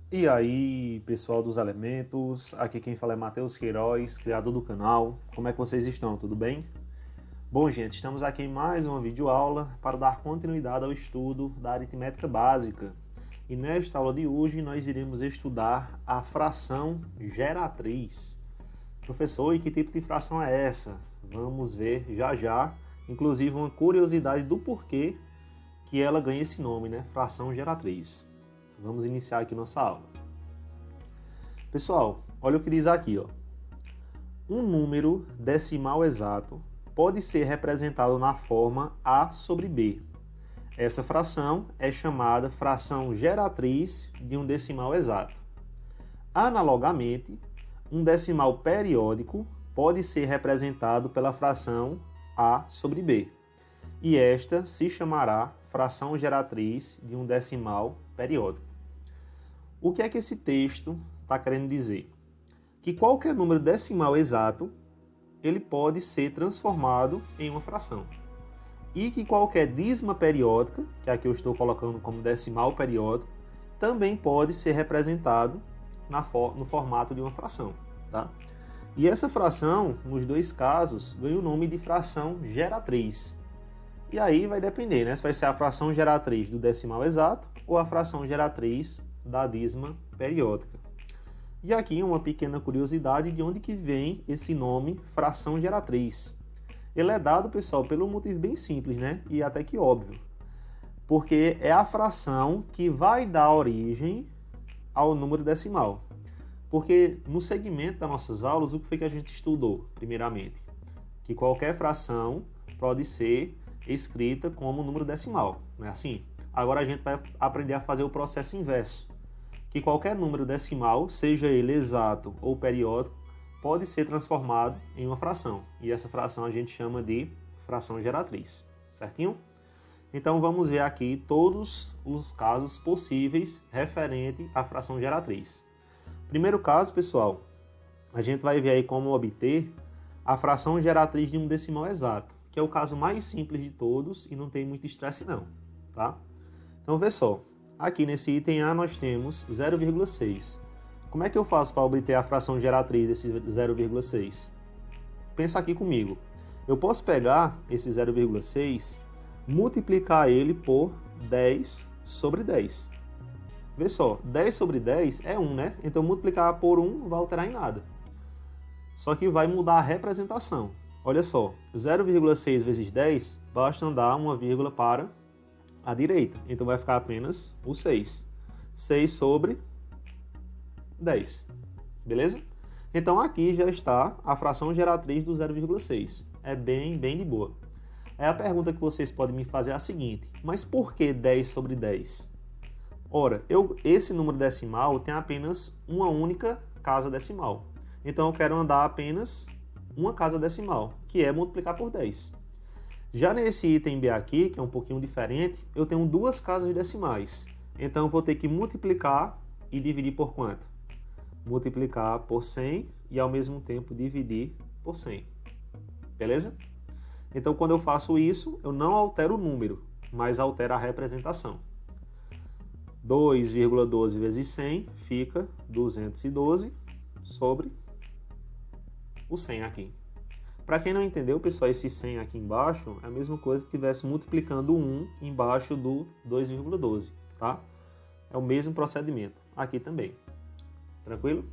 E aí, pessoal dos elementos, aqui quem fala é Matheus Queiroz, criador do canal. Como é que vocês estão? Tudo bem? Bom, gente, estamos aqui em mais uma videoaula para dar continuidade ao estudo da aritmética básica. E nesta aula de hoje nós iremos estudar a fração geratriz. Professor, e que tipo de fração é essa? Vamos ver já já. Inclusive uma curiosidade do porquê que ela ganha esse nome, né? Fração geratriz. Vamos iniciar aqui nossa aula. Pessoal, olha o que diz aqui, ó. Um número decimal exato pode ser representado na forma A sobre B. Essa fração é chamada fração geratriz de um decimal exato. Analogamente, um decimal periódico pode ser representado pela fração A sobre B. E esta se chamará fração geratriz de um decimal periódico. O que é que esse texto está querendo dizer? Que qualquer número decimal exato ele pode ser transformado em uma fração. E que qualquer dízima periódica, que aqui eu estou colocando como decimal periódico, também pode ser representado no formato de uma fração. Tá? E essa fração, nos dois casos, ganha o nome de fração geratriz. E aí vai depender, né? Se vai ser a fração geratriz do decimal exato ou a fração geratriz da dízima periódica. E aqui uma pequena curiosidade de onde que vem esse nome fração geratriz. Ele é dado, pessoal, pelo motivo bem simples, né? E até que óbvio. Porque é a fração que vai dar origem ao número decimal. Porque no segmento das nossas aulas, o que foi que a gente estudou, primeiramente? Que qualquer fração pode ser escrita como número decimal, não é assim? Agora a gente vai aprender a fazer o processo inverso. Que qualquer número decimal, seja ele exato ou periódico, pode ser transformado em uma fração. E essa fração a gente chama de fração geratriz, certinho? Então vamos ver aqui todos os casos possíveis referente à fração geratriz. Primeiro caso, pessoal, a gente vai ver aí como obter a fração geratriz de um decimal exato, que é o caso mais simples de todos e não tem muito estresse não, tá? Então vê só. Aqui nesse item A nós temos 0,6. Como é que eu faço para obter a fração geratriz desse 0,6? Pensa aqui comigo. Eu posso pegar esse 0,6, multiplicar ele por 10 sobre 10. Vê só, 10 sobre 10 é 1, né? Então multiplicar por 1 não vai alterar em nada. Só que vai mudar a representação. Olha só, 0,6 vezes 10, basta andar uma vírgula para à direita. Então vai ficar apenas o 6. 6 sobre 10. Beleza? Então aqui já está a fração geratriz do 0,6. É bem de boa. Aí a pergunta que vocês podem me fazer é a seguinte: mas por que 10 sobre 10? Ora, esse número decimal tem apenas uma única casa decimal. Então eu quero andar apenas uma casa decimal, que é multiplicar por 10. Já nesse item B aqui, que é um pouquinho diferente, eu tenho duas casas decimais. Então eu vou ter que multiplicar e dividir por quanto? Multiplicar por 100 e ao mesmo tempo dividir por 100. Beleza? Então quando eu faço isso, eu não altero o número, mas altero a representação. 2,12 vezes 100 fica 212 sobre o 100 aqui. Para quem não entendeu, pessoal, esse 100 aqui embaixo é a mesma coisa que estivesse multiplicando 1 embaixo do 2,12, tá? É o mesmo procedimento aqui também. Tranquilo?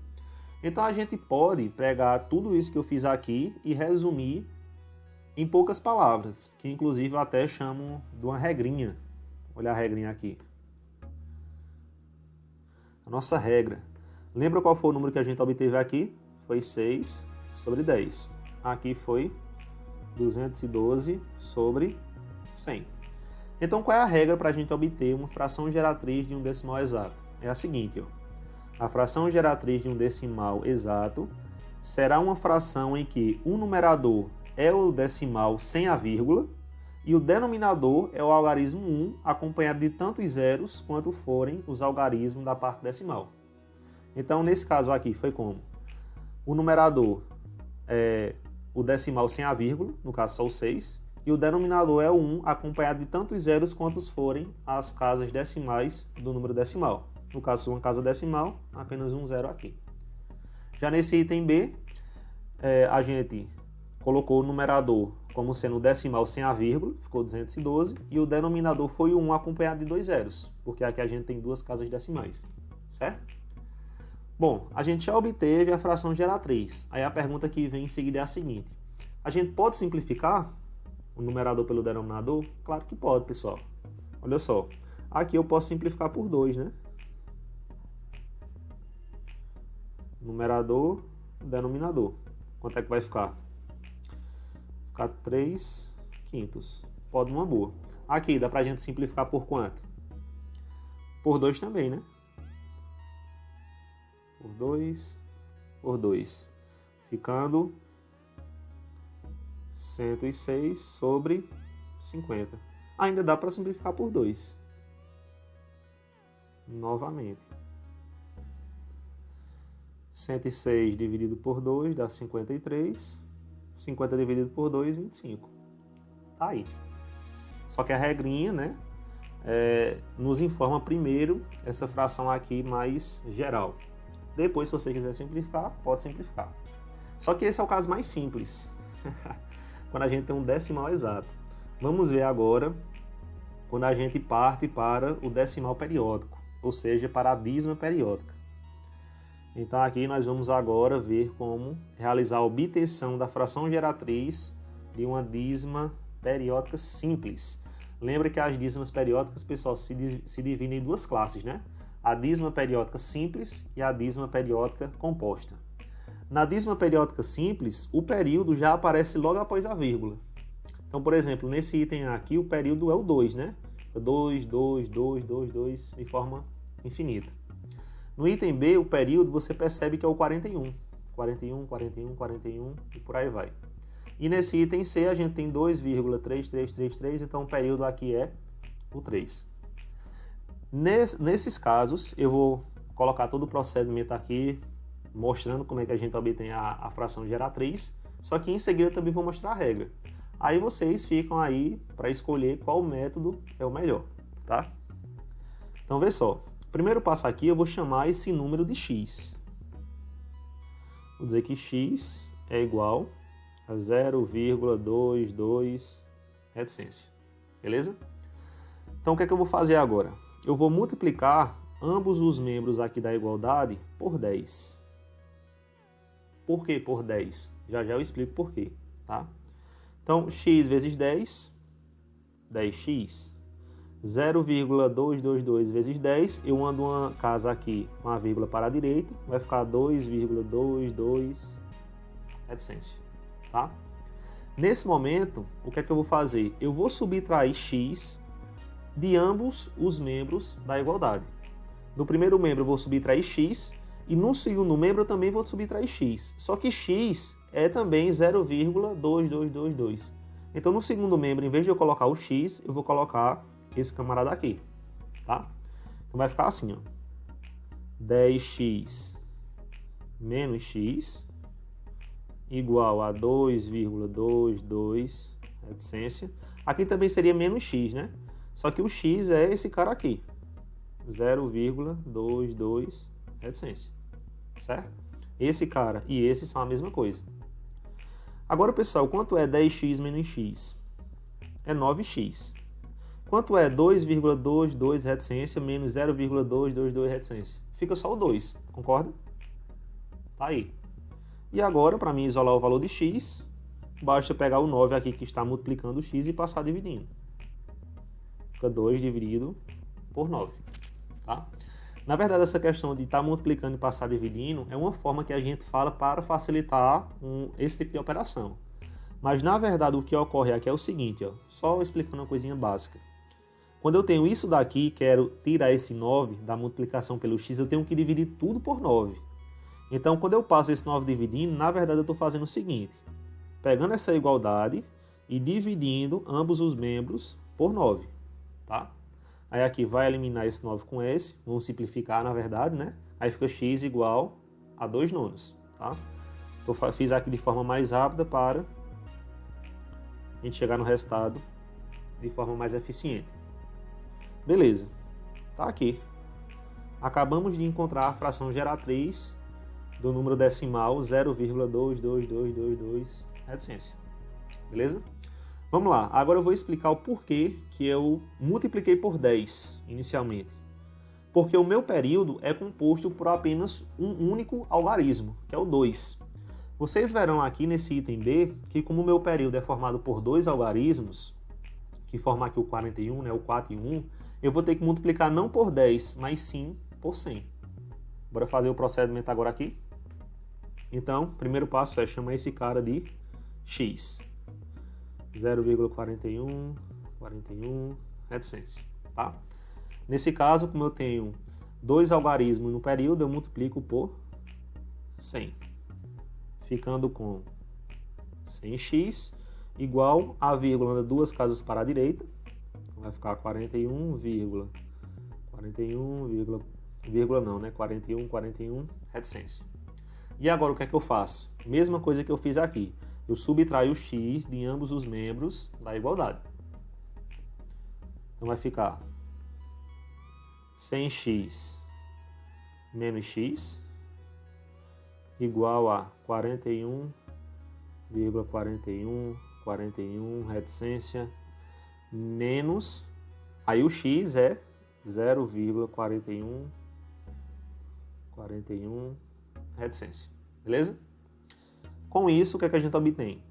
Então a gente pode pegar tudo isso que eu fiz aqui e resumir em poucas palavras, que inclusive eu até chamo de uma regrinha. Olha a regrinha aqui. A nossa regra. Lembra qual foi o número que a gente obteve aqui? Foi 6 sobre 10. Aqui foi 212 sobre 100. Então, qual é a regra para a gente obter uma fração geratriz de um decimal exato? É a seguinte, ó. A fração geratriz de um decimal exato será uma fração em que o numerador é o decimal sem a vírgula e o denominador é o algarismo 1, acompanhado de tantos zeros quanto forem os algarismos da parte decimal. Então, nesse caso aqui, foi como? O numerador é o decimal sem a vírgula, no caso só o 6, e o denominador é o 1, acompanhado de tantos zeros quantos forem as casas decimais do número decimal. No caso, uma casa decimal, apenas um zero aqui. Já nesse item B, a gente colocou o numerador como sendo o decimal sem a vírgula, ficou 212, e o denominador foi o 1 acompanhado de 2 zeros, porque aqui a gente tem duas casas decimais, certo? Bom, a gente já obteve a fração geratriz. Aí a pergunta que vem em seguida é a seguinte: a gente pode simplificar o numerador pelo denominador? Claro que pode, pessoal. Olha só, aqui eu posso simplificar por 2, né? Numerador, denominador. Quanto é que vai ficar? Ficar 3 quintos. Pode uma boa. Aqui, dá pra gente simplificar por quanto? Por 2 também, né? Por 2, por 2. Ficando 106 sobre 50. Ainda dá para simplificar por 2. Novamente. 106 dividido por 2 dá 53. 50 dividido por 2, 25. Tá aí. Só que a regrinha, né, nos informa primeiro essa fração aqui mais geral. Depois, se você quiser simplificar, pode simplificar. Só que esse é o caso mais simples. Quando a gente tem um decimal exato. Vamos ver agora quando a gente parte para o decimal periódico, ou seja, para a dízima periódica. Então aqui nós vamos agora ver como realizar a obtenção da fração geratriz de uma dízima periódica simples. Lembra que as dízimas periódicas, pessoal, se dividem em duas classes, né? A dízima periódica simples e a dízima periódica composta. Na dízima periódica simples, o período já aparece logo após a vírgula. Então, por exemplo, nesse item aqui, o período é o 2, né? 2, 2, 2, 2, 2, de forma infinita. No item B, o período, você percebe que é o 41. 41, 41, 41 e por aí vai. E nesse item C, a gente tem 2,3333, então o período aqui é o 3. Nesses casos, eu vou colocar todo o procedimento aqui, mostrando como é que a gente obtém a fração geratriz, só que em seguida também vou mostrar a regra. Aí vocês ficam aí para escolher qual método é o melhor, tá? Então, vê só. Primeiro passo aqui, eu vou chamar esse número de x. Vou dizer que x é igual a 0,22 reticência. Beleza? Então, o que é que eu vou fazer agora? Eu vou multiplicar ambos os membros aqui da igualdade por 10. Por que por 10? Já já eu explico por quê, tá? Então, x vezes 10, 10x. 0,222 vezes 10, eu ando uma casa aqui com a vírgula para a direita, vai ficar 2,22 reticência, tá? Nesse momento, o que é que eu vou fazer? Eu vou subtrair x de ambos os membros da igualdade. No primeiro membro eu vou subtrair x e no segundo membro eu também vou subtrair x. Só que x é também 0,2222. Então no segundo membro, em vez de eu colocar o x, eu vou colocar esse camarada aqui, tá? Então vai ficar assim, ó. 10x menos x igual a 2,22 reticência. Aqui também seria menos x, né? Só que o x é esse cara aqui, 0,22 reticência, certo? Esse cara e esse são a mesma coisa. Agora, pessoal, quanto é 10x menos x? É 9x. Quanto é 2,22 reticência menos 0,222 reticência? Fica só o 2, concorda? Tá aí. E agora, para mim isolar o valor de x, basta pegar o 9 aqui que está multiplicando o x e passar dividindo. Fica 2 dividido por 9, tá? Na verdade, essa questão de estar multiplicando e passar dividindo é uma forma que a gente fala para facilitar esse tipo de operação. Mas, na verdade, o que ocorre aqui é o seguinte, ó, só explicando uma coisinha básica. Quando eu tenho isso daqui, quero tirar esse 9 da multiplicação pelo x, eu tenho que dividir tudo por 9. Então, quando eu passo esse 9 dividindo, na verdade eu estou fazendo o seguinte, pegando essa igualdade e dividindo ambos os membros por 9, tá? Aí aqui vai eliminar esse 9 com esse, vamos simplificar na verdade, né? Aí fica x igual a 2 nonos, tá? Eu fiz aqui de forma mais rápida para a gente chegar no resultado de forma mais eficiente. Beleza, tá aqui. acabamos de encontrar a fração geratriz do número decimal 0,22222, reticência. Beleza? Vamos lá, agora eu vou explicar o porquê que eu multipliquei por 10 inicialmente. Porque o meu período é composto por apenas um único algarismo, que é o 2. Vocês verão aqui nesse item B que como o meu período é formado por dois algarismos, que formam aqui o 41, né, o 4 e 1, eu vou ter que multiplicar não por 10, mas sim por 100. Bora fazer o procedimento agora aqui? Então, primeiro passo é chamar esse cara de x. 0,41, 41, reticência, tá? Nesse caso, como eu tenho dois algarismos no período, eu multiplico por 100, ficando com 100x igual a vírgula duas casas para a direita, vai ficar 41, reticência. E agora o que é que eu faço? Mesma coisa que eu fiz aqui. Eu subtraio o x de ambos os membros da igualdade. Então vai ficar 100x menos x igual a 41,41, reticência, menos, aí o x é 0,41, reticência. Beleza? Com isso, o que é que a gente obtém?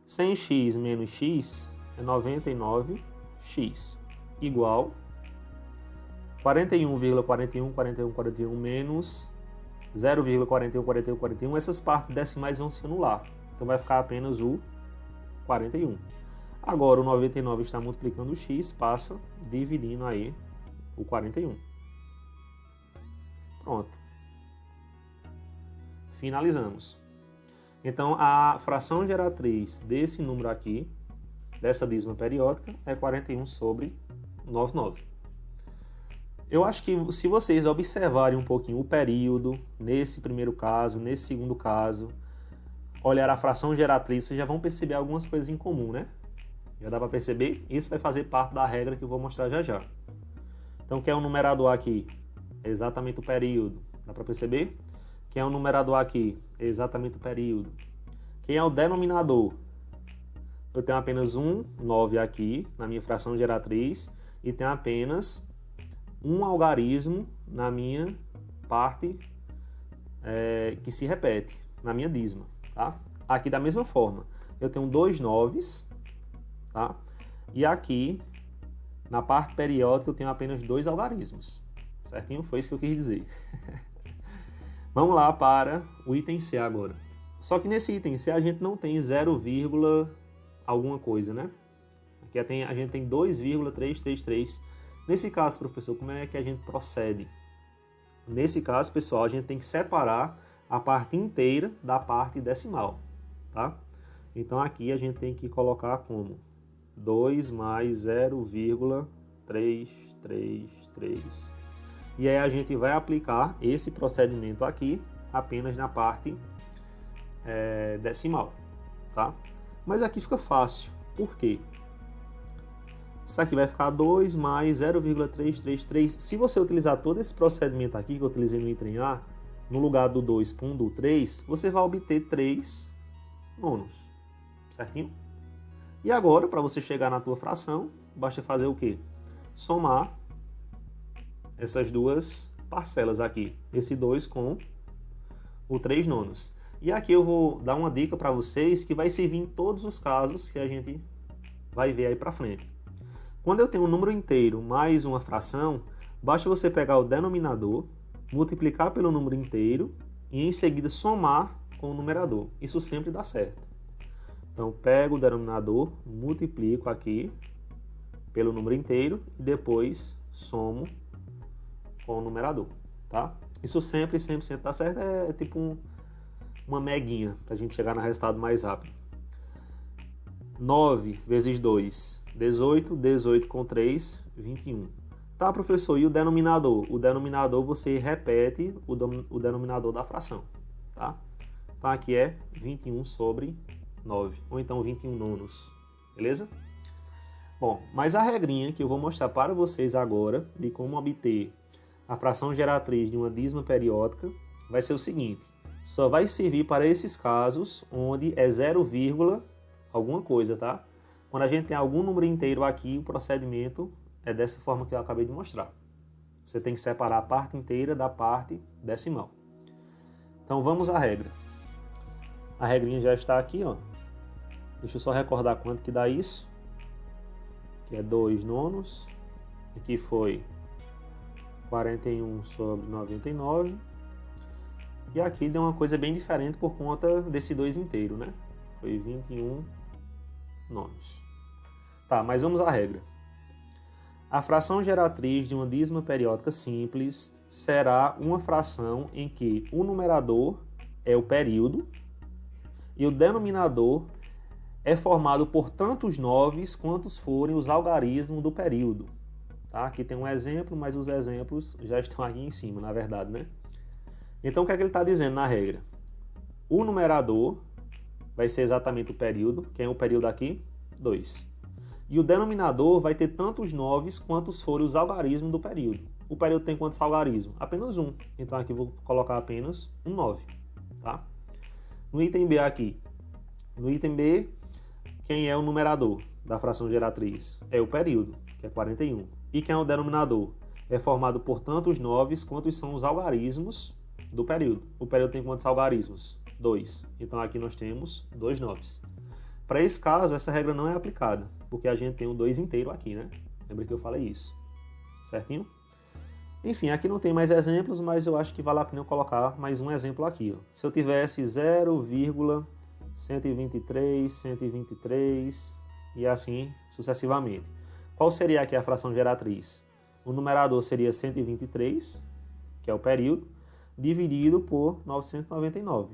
100x menos x é 99x, igual 41,41 menos 0,41, essas partes decimais vão se anular. Então vai ficar apenas o 41. Agora o 99 está multiplicando o x, passa dividindo aí o 41. Pronto. Finalizamos. Então, a fração geratriz desse número aqui, dessa dízima periódica, é 41 sobre 99. Eu acho que se vocês observarem um pouquinho o período, nesse primeiro caso, nesse segundo caso, olhar a fração geratriz, vocês já vão perceber algumas coisas em comum, né? Já dá para perceber? Isso vai fazer parte da regra que eu vou mostrar já já. Então, quem é o numerador aqui? É exatamente o período. Dá para perceber? Quem é o numerador aqui? É exatamente o período. Quem é o denominador? Eu tenho apenas 9 aqui na minha fração geratriz e tenho apenas um algarismo na minha parte que se repete, na minha dízima. Tá? Aqui da mesma forma, eu tenho 2 noves, tá? E aqui, na parte periódica, eu tenho apenas 2 algarismos. Certinho? Foi isso que eu quis dizer. Vamos lá para o item C agora. Só que nesse item C a gente não tem 0, alguma coisa, né? Aqui a gente tem 2,333. Nesse caso, professor, como é que a gente procede? Nesse caso, pessoal, a gente tem que separar a parte inteira da parte decimal, tá? Então aqui a gente tem que colocar como 2 mais 0,333. E aí a gente vai aplicar esse procedimento aqui apenas na parte decimal, tá? Mas aqui fica fácil. Por quê? Isso aqui vai ficar 2 mais 0,333. Se você utilizar todo esse procedimento aqui que eu utilizei no item A, no lugar do 2 pondo o 3, você vai obter 3 nonos. Certinho? E agora, para você chegar na tua fração, basta fazer o quê? Somar essas duas parcelas aqui. Esse 2 com o 3 nonos. E aqui eu vou dar uma dica para vocês que vai servir em todos os casos que a gente vai ver aí para frente. Quando eu tenho um número inteiro mais uma fração, basta você pegar o denominador, multiplicar pelo número inteiro e em seguida somar com o numerador. Isso sempre dá certo. Então, pego o denominador, multiplico aqui pelo número inteiro e depois somo com o numerador, tá? Isso sempre dá certo, é tipo uma meguinha para a gente chegar no resultado mais rápido. 9 vezes 2, 18, 18 com 3, 21. Tá, professor, e o denominador? O denominador você repete o denominador da fração, tá? Então aqui é 21 sobre 9, ou então 21 nonos, beleza? Bom, mas a regrinha que eu vou mostrar para vocês agora de como obter a fração geratriz de uma dízima periódica vai ser o seguinte: só vai servir para esses casos onde é 0, alguma coisa, tá? Quando a gente tem algum número inteiro aqui, o procedimento é dessa forma que eu acabei de mostrar. Você tem que separar a parte inteira da parte decimal. Então vamos à regra. A regrinha já está aqui, ó. Deixa eu só recordar quanto que dá isso. Que é 2 nonos. Aqui foi 41 sobre 99. E aqui deu uma coisa bem diferente por conta desse 2 inteiro, né? Foi 21 nonos. Tá, mas vamos à regra. A fração geratriz de uma dízima periódica simples será uma fração em que o numerador é o período e o denominador é formado por tantos noves quantos forem os algarismos do período. Tá? Aqui tem um exemplo, mas os exemplos já estão aqui em cima, na verdade, né? Então, o que é que ele está dizendo na regra? O numerador vai ser exatamente o período. Quem é o período aqui? 2. E o denominador vai ter tantos noves quantos forem os algarismos do período. O período tem quantos algarismos? Apenas um. Então, aqui vou colocar apenas um 9. Tá? No item B aqui. No item B, quem é o numerador da fração geratriz? É o período, que é 41. E quem é o denominador? É formado por tantos noves quantos são os algarismos do período. O período tem quantos algarismos? 2. Então aqui nós temos 2 noves. Para esse caso, essa regra não é aplicada, porque a gente tem um 2 inteiro aqui, né? Lembra que eu falei isso? Certinho? Enfim, aqui não tem mais exemplos, mas eu acho que vale a pena eu colocar mais um exemplo aqui. Ó. Se eu tivesse 0,123, 123 e assim sucessivamente. Qual seria aqui a fração geratriz? O numerador seria 123, que é o período, dividido por 999.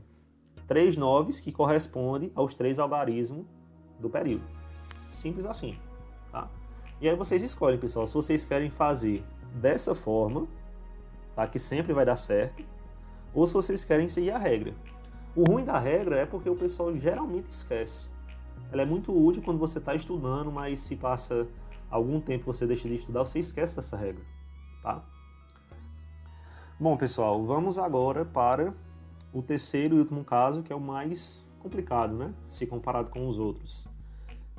3 noves que correspondem aos 3 algarismos do período. Simples assim. Tá? E aí vocês escolhem, pessoal, se vocês querem fazer dessa forma, tá? Que sempre vai dar certo, ou se vocês querem seguir a regra. O ruim da regra é porque o pessoal geralmente esquece. Ela é muito útil quando você está estudando, mas se passa algum tempo você deixa de estudar, você esquece dessa regra. Tá? Bom, pessoal, vamos agora para o terceiro e último caso, que é o mais complicado, né? Se comparado com os outros.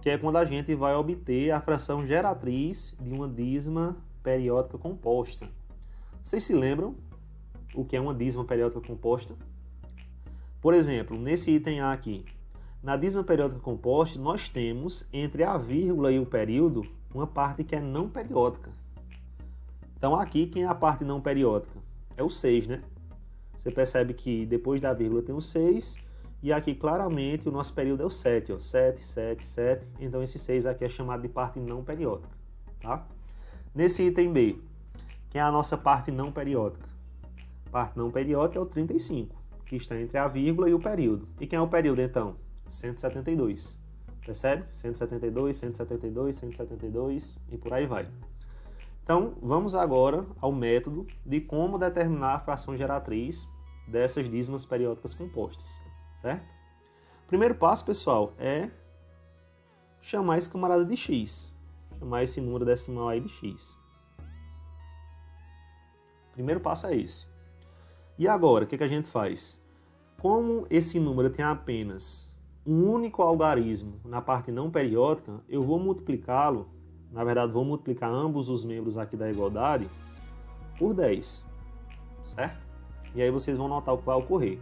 Que é quando a gente vai obter a fração geratriz de uma dízima periódica composta. Vocês se lembram o que é uma dízima periódica composta? Por exemplo, nesse item A aqui, na dízima periódica composta, nós temos entre a vírgula e o período uma parte que é não periódica. Então aqui, quem é a parte não periódica? É o 6, né? Você percebe que depois da vírgula tem o 6, e aqui claramente o nosso período é o 7, ó, 7, 7, 7. Então esse 6 aqui é chamado de parte não periódica. Tá? Nesse item B, quem é a nossa parte não periódica? Parte não periódica é o 35, que está entre a vírgula e o período. E quem é o período então? 172. Percebe? 172, 172, 172 e por aí vai. Então, vamos agora ao método de como determinar a fração geratriz dessas dízimas periódicas compostas, certo? O primeiro passo, pessoal, é chamar esse camarada de x. Chamar esse número decimal aí de x. O primeiro passo é esse. E agora, o que a gente faz? Como esse número tem apenas um único algarismo na parte não periódica, eu vou multiplicá-lo. Na verdade, vou multiplicar ambos os membros aqui da igualdade por 10, certo? E aí vocês vão notar o que vai ocorrer.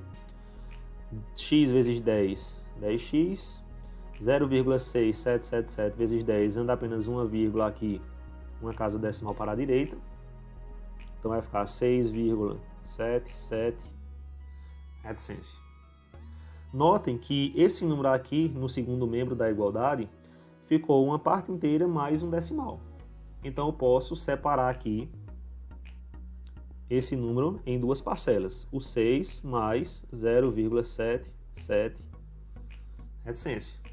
X vezes 10, 10x. 0,6777 vezes 10, anda apenas uma vírgula aqui, uma casa decimal para a direita. Então vai ficar 6,77 reticência. Notem que esse número aqui, no segundo membro da igualdade, ficou uma parte inteira mais um decimal. Então eu posso separar aqui esse número em duas parcelas. O 6 mais 0,77 reticência.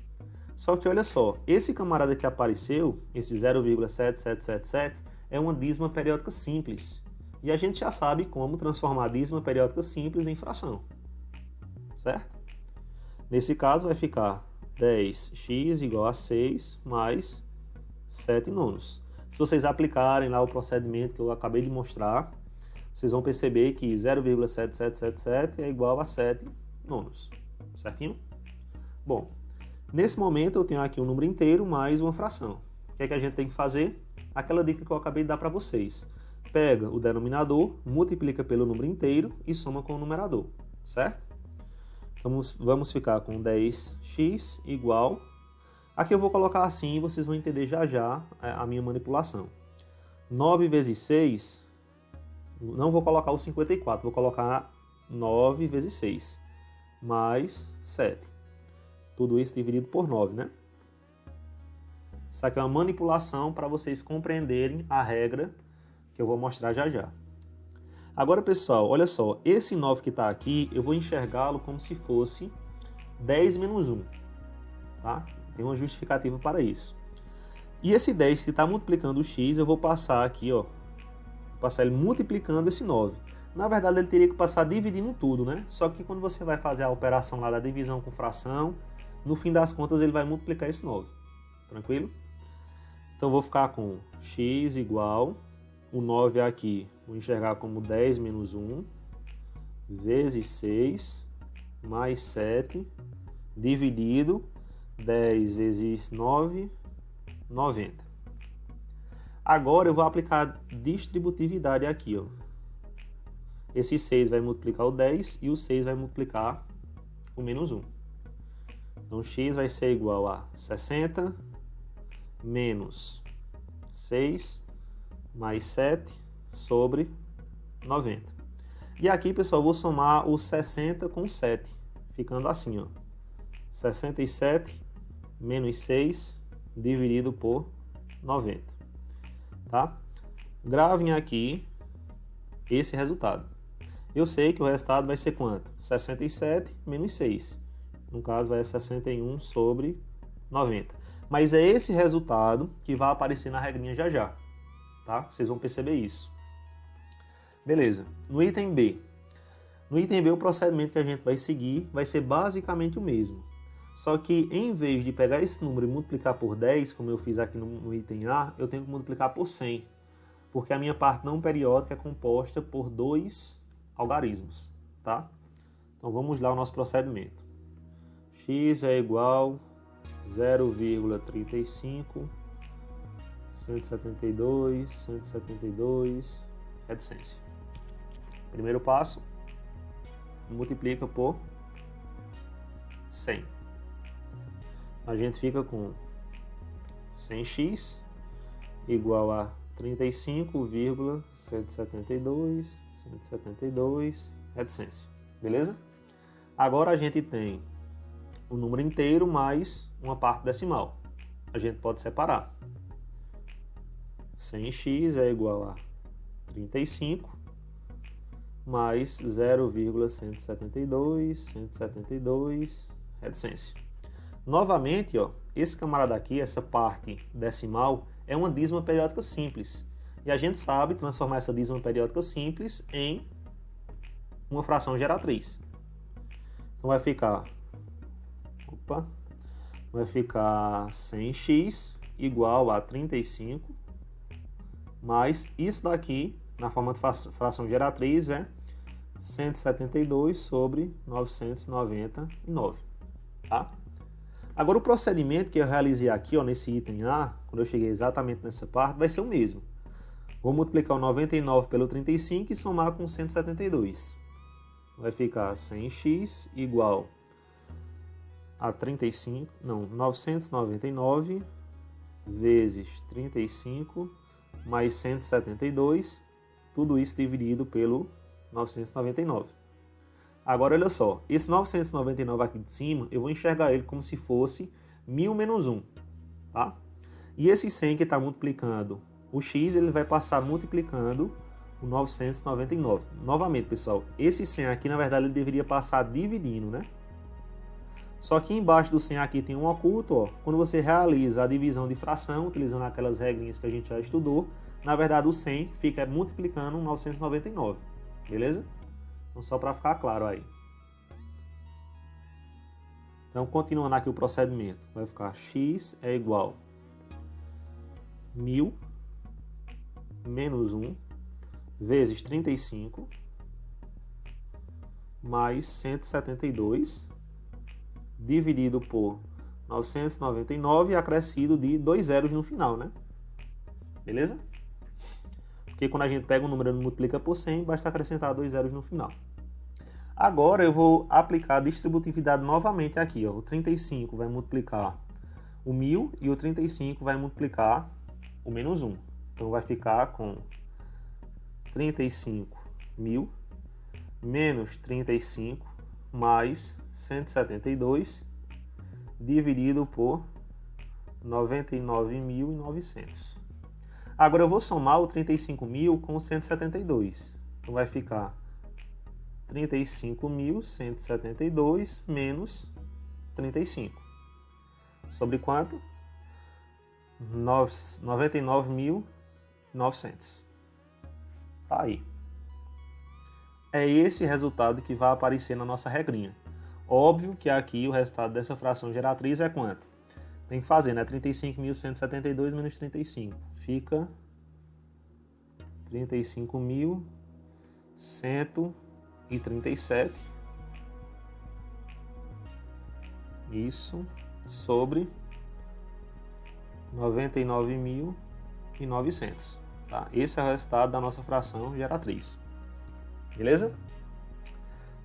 Só que olha só, esse camarada que apareceu, esse 0,7777, é uma dízima periódica simples. E a gente já sabe como transformar a dízima periódica simples em fração. Certo? Nesse caso vai ficar 10x igual a 6 mais 7 nonos. Se vocês aplicarem lá o procedimento que eu acabei de mostrar, vocês vão perceber que 0,7777 é igual a 7 nonos, certinho? Bom, nesse momento eu tenho aqui um número inteiro mais uma fração. O que é que a gente tem que fazer? Aquela dica que eu acabei de dar para vocês. Pega o denominador, multiplica pelo número inteiro e soma com o numerador, certo? Então, vamos ficar com 10x igual... Aqui eu vou colocar assim e vocês vão entender já já a minha manipulação. 9 vezes 6, não vou colocar o 54, vou colocar 9 vezes 6, mais 7. Tudo isso dividido por 9, né? Isso aqui é uma manipulação para vocês compreenderem a regra que eu vou mostrar já já. Agora, pessoal, olha só, esse 9 que está aqui, eu vou enxergá-lo como se fosse 10 menos 1, tá? Tem uma justificativa para isso. E esse 10 que está multiplicando o x, eu vou passar aqui, ó, passar ele multiplicando esse 9. Na verdade, ele teria que passar dividindo tudo, né? Só que quando você vai fazer a operação lá da divisão com fração, no fim das contas ele vai multiplicar esse 9. Tranquilo? Então, eu vou ficar com x igual, o 9 aqui, vou enxergar como 10 menos 1, vezes 6, mais 7, dividido 10 vezes 9, 90. Agora eu vou aplicar distributividade aqui, ó. Esse 6 vai multiplicar o 10 e o 6 vai multiplicar o menos 1. Então, x vai ser igual a 60 menos 6 mais 7 sobre 90. E aqui, pessoal, eu vou somar o 60 com 7, ficando assim, ó. 67 menos 6 dividido por 90, tá? Gravem aqui esse resultado. Eu sei que o resultado vai ser quanto? 67 menos 6. No caso, vai ser 61 sobre 90. Mas é esse resultado que vai aparecer na regrinha já já, tá? Vocês vão perceber isso. Beleza. No item B. No item B, o procedimento que a gente vai seguir vai ser basicamente o mesmo. Só que, em vez de pegar esse número e multiplicar por 10, como eu fiz aqui no item A, eu tenho que multiplicar por 100, porque a minha parte não periódica é composta por 2 algarismos, tá? Então, vamos lá ao nosso procedimento. X é igual a 0,35, 172, 172, reticência. Primeiro passo, multiplica por 100. A gente fica com 100x igual a 35,172, 172, reticência. Beleza? Agora a gente tem o número inteiro mais uma parte decimal. A gente pode separar. 100x é igual a 35 mais 0,172, 172, reticência. Novamente, ó, esse camarada aqui, essa parte decimal, é uma dízima periódica simples. E a gente sabe transformar essa dízima periódica simples em uma fração geratriz. Então vai ficar 100x igual a 35, mais isso daqui, na forma de fração geratriz, é 172 sobre 999. Tá? Agora, o procedimento que eu realizei aqui, ó, nesse item A, quando eu cheguei exatamente nessa parte, vai ser o mesmo. Vou multiplicar o 99 pelo 35 e somar com 172. Vai ficar 100x igual a 999 vezes 35 mais 172, tudo isso dividido pelo 999. Agora, olha só, esse 999 aqui de cima, eu vou enxergar ele como se fosse 1000 menos 1, tá? E esse 100 que está multiplicando o x, ele vai passar multiplicando o 999. Novamente, pessoal, esse 100 aqui, na verdade, ele deveria passar dividindo, né? Só que embaixo do 100 aqui tem um oculto, ó. Quando você realiza a divisão de fração, utilizando aquelas regrinhas que a gente já estudou, na verdade o 100 fica multiplicando o 999, beleza? Então, só para ficar claro aí. Então, continuando aqui o procedimento, vai ficar x é igual a 1000 menos 1 vezes 35 mais 172 dividido por 999 e acrescido de 2 zeros no final, né? Beleza? Porque quando a gente pega um número e multiplica por 100, basta acrescentar 2 zeros no final. Agora eu vou aplicar a distributividade novamente aqui. Ó. O 35 vai multiplicar o 1000 e o 35 vai multiplicar o menos 1. Então vai ficar com 35.000 menos 35 mais 172 dividido por 99.900. Agora eu vou somar o 35.000 com o 172. Então vai ficar 35.172 menos 35. Sobre quanto? 99.900. Tá aí. É esse resultado que vai aparecer na nossa regrinha. Óbvio que aqui o resultado dessa fração geratriz é quanto? Tem que fazer, né? 35.172 menos 35. Fica 35.137. Isso sobre 99.900. Tá? Esse é o resultado da nossa fração geratriz. Beleza?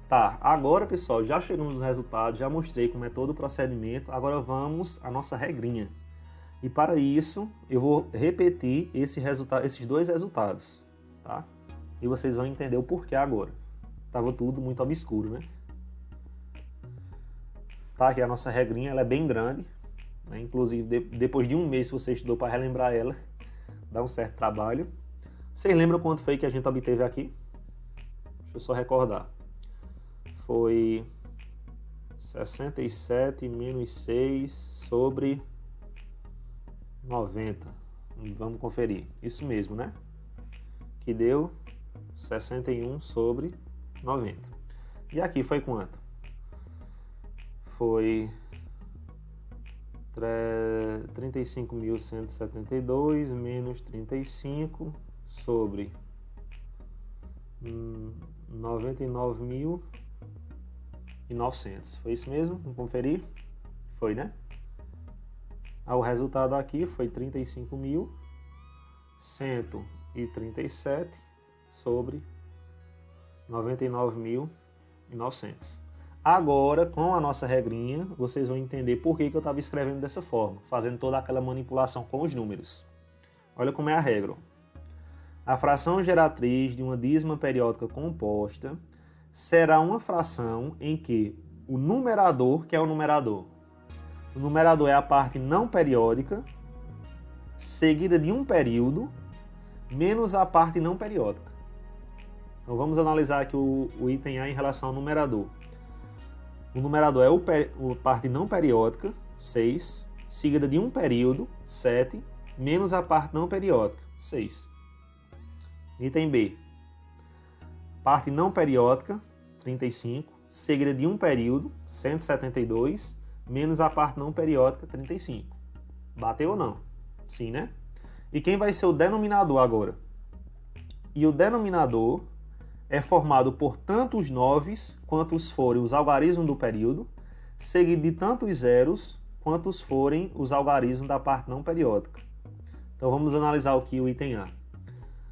Tá, agora pessoal, já chegamos nos resultados, já mostrei como é todo o procedimento, agora vamos à nossa regrinha. E para isso, eu vou repetir esses dois resultados, tá? E vocês vão entender o porquê agora. Tava tudo muito obscuro, né? Tá, aqui a nossa regrinha, ela é bem grande, né? Inclusive, depois de um mês, se você estudou para relembrar ela, dá um certo trabalho. Vocês lembram quanto foi que a gente obteve aqui? Deixa eu só recordar. Foi 67 menos 6 sobre 90. Vamos conferir. Isso mesmo, né? Que deu 61 sobre 90. E aqui foi quanto? Foi 35.172 menos 35 sobre 99.900. Foi isso mesmo? Vamos conferir? Foi, né? O resultado aqui foi 35.137 sobre 99.900. Agora, com a nossa regrinha, vocês vão entender por que eu estava escrevendo dessa forma, fazendo toda aquela manipulação com os números. Olha como é a regra. A fração geratriz de uma dízima periódica composta será uma fração em que o numerador, que é o numerador é a parte não periódica, seguida de um período, menos a parte não periódica. Então vamos analisar aqui o item A em relação ao numerador. O numerador é a parte não periódica, 6, seguida de um período, 7, menos a parte não periódica, 6. Item B. Parte não periódica, 35, seguida de um período, 172, menos a parte não periódica, 35. Bateu ou não? Sim, né? E quem vai ser o denominador agora? E o denominador é formado por tantos noves quantos forem os algarismos do período, seguido de tantos zeros quantos forem os algarismos da parte não periódica. Então vamos analisar aqui o item A.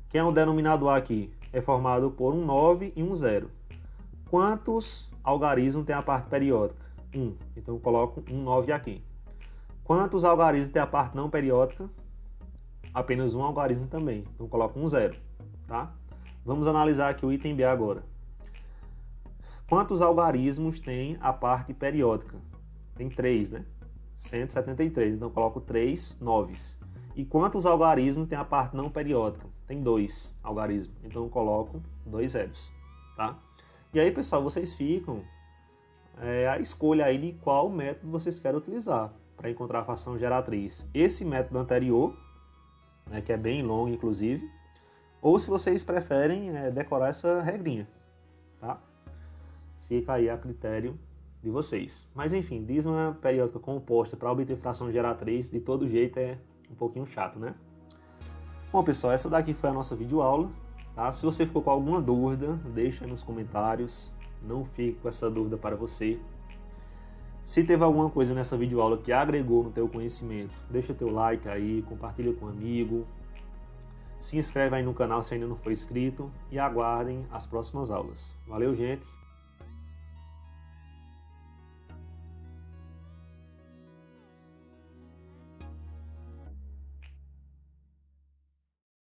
Quem é o denominador aqui? É formado por um 9 e um 0. Quantos algarismos tem a parte periódica? 1. Então eu coloco um 9 aqui. Quantos algarismos tem a parte não periódica? Apenas um algarismo também. Então eu coloco um 0. Tá? Vamos analisar aqui o item B agora. Quantos algarismos tem a parte periódica? Tem 3, né? 173. Então eu coloco 3 noves. E quantos algarismos tem a parte não periódica? Tem 2 algarismos. Então eu coloco 2 zeros. Tá? E aí, pessoal, vocês ficam a escolha aí de qual método vocês querem utilizar para encontrar a fração geratriz. Esse método anterior, né, que é bem longo, inclusive, ou se vocês preferem decorar essa regrinha. Tá? Fica aí a critério de vocês. Mas enfim, dízima periódica composta para obter fração geratriz, de todo jeito é um pouquinho chato, né? Bom, pessoal, essa daqui foi a nossa videoaula. Tá? Se você ficou com alguma dúvida, deixa aí nos comentários. Não fique com essa dúvida para você. Se teve alguma coisa nessa videoaula que agregou no teu conhecimento, deixa teu like aí, compartilha com um amigo. Se inscreve aí no canal se ainda não for inscrito e aguardem as próximas aulas. Valeu, gente!